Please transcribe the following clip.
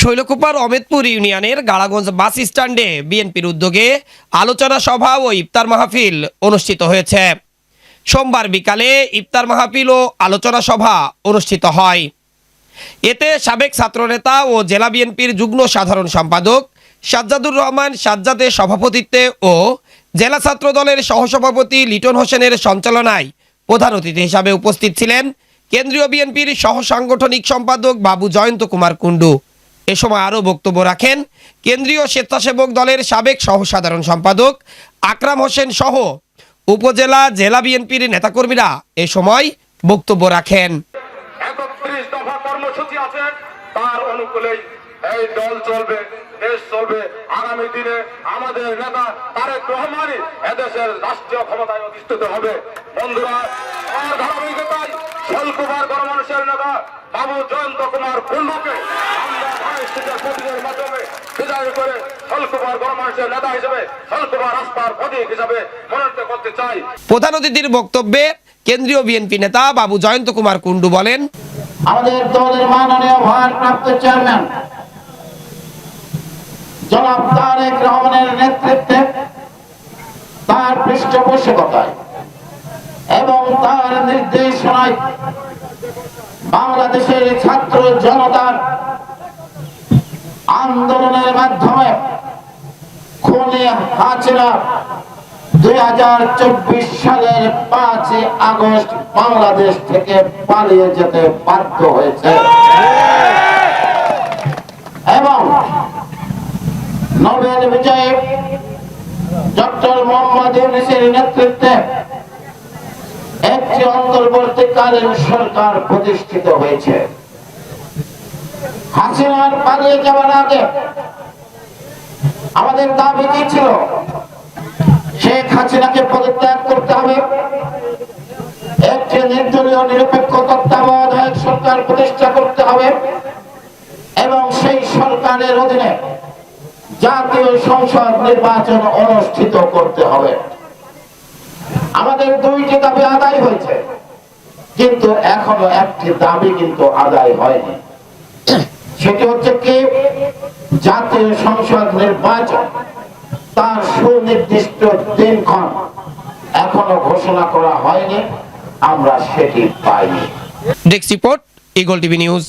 শৈলকুপার অমেদপুর ইউনিয়নের গাড়াগঞ্জ বাস স্ট্যান্ডে বিএনপির উদ্যোগে আলোচনা সভা ও ইফতার মাহফিল অনুষ্ঠিত হয়েছে। সোমবার বিকালে ইফতার মাহফিল ও আলোচনা সভা অনুষ্ঠিত হয়। এতে সাবেক ছাত্রনেতা ও জেলা বিএনপির যুগ্ম সাধারণ সম্পাদক সাজ্জাদুর রহমান সাজ্জাদের সভাপতিত্বে ও জেলা ছাত্র দলের সহসভাপতি লিটন হোসেনের সঞ্চালনায় প্রধান অতিথি হিসাবে উপস্থিত ছিলেন কেন্দ্রীয় বিএনপির সহ সাংগঠনিক সম্পাদক বাবু জয়ন্ত কুমার কুণ্ডু। এ সময় আরও বক্তব্য রাখেন কেন্দ্রীয় স্বেচ্ছাসেবক দলের সাবেক সহসাধারণ সম্পাদক আকরাম হোসেন সহ উপজেলা জেলা বিএনপির নেতাকর্মীরা এ সময় বক্তব্য রাখেন। ৩১ দফা কর্মসূচি আছে, তার অনুকূলেই এই দল চলবে, দেশ চলবে। আগামী দিনে আমাদের নেতা তারেক রহমানই এদেশের রাষ্ট্রীয় ক্ষমতায় অধিষ্ঠিত হবে। বন্ধুরা, আমার ধারাবাহিকতায় শৈলকুপার গণমানুষের নেতা বাবু জয়ন্ত কুমার কুণ্ডুকে আমরা ধারাবাহিকতার প্রতীকের মাধ্যমে বিদায় করে শৈলকুপার গণমানুষের নেতা হিসেবে, শৈলকুপার রাস্তার প্রতীক হিসেবে মনোনীত করতে চাই। প্রধান অতিথির বক্তব্যে কেন্দ্রীয় বিএনপি নেতা বাবু জয়ন্ত কুমার কুণ্ডু বলেন, আমাদের দলের মাননীয় ভারপ্রাপ্ত চেয়ারম্যান জনাব তারেক রহমানের নেতৃত্বে, তার পৃষ্ঠপোষকতায় এবং তার নির্দেশনায় বাংলাদেশের ছাত্র জনতার আন্দোলনের মাধ্যমে খুনে হাসিনা 2024 সালের 5 আগস্ট বাংলাদেশ থেকে পালিয়ে যেতে বাধ্য হয়েছে এবং নোবেল বিজয়ী ডক্টর মোহাম্মদ ইউনূসের নেতৃত্বে একটি অন্তর্বর্তীকালীন সরকার প্রতিষ্ঠিত হয়েছে। হাসিনার পালিয়ে যাওয়ার আগে আমাদের দাবি কি ছিল? শেখ হাসিনাকে পদত্যাগ করতে হবে, একটি নির্দলীয় নিরপেক্ষ তত্ত্বাবধায়ক সরকার প্রতিষ্ঠা করতে হবে এবং সেই সরকারের অধীনে জাতীয় সংসদ নির্বাচন অনুষ্ঠিত করতে হবে। আমাদের দুইটি দাবি আদায় হয়েছে, কিন্তু এখনো একটি দাবি কিন্তু আদায় হয়নি। সেটি হচ্ছে কি? জাতীয় সংসদ নির্বাচন তার সুনির্দিষ্ট দিনক্ষণ এখনো ঘোষণা করা হয়নি, আমরা সেটি পাইনি। Desk report, eagle TV news.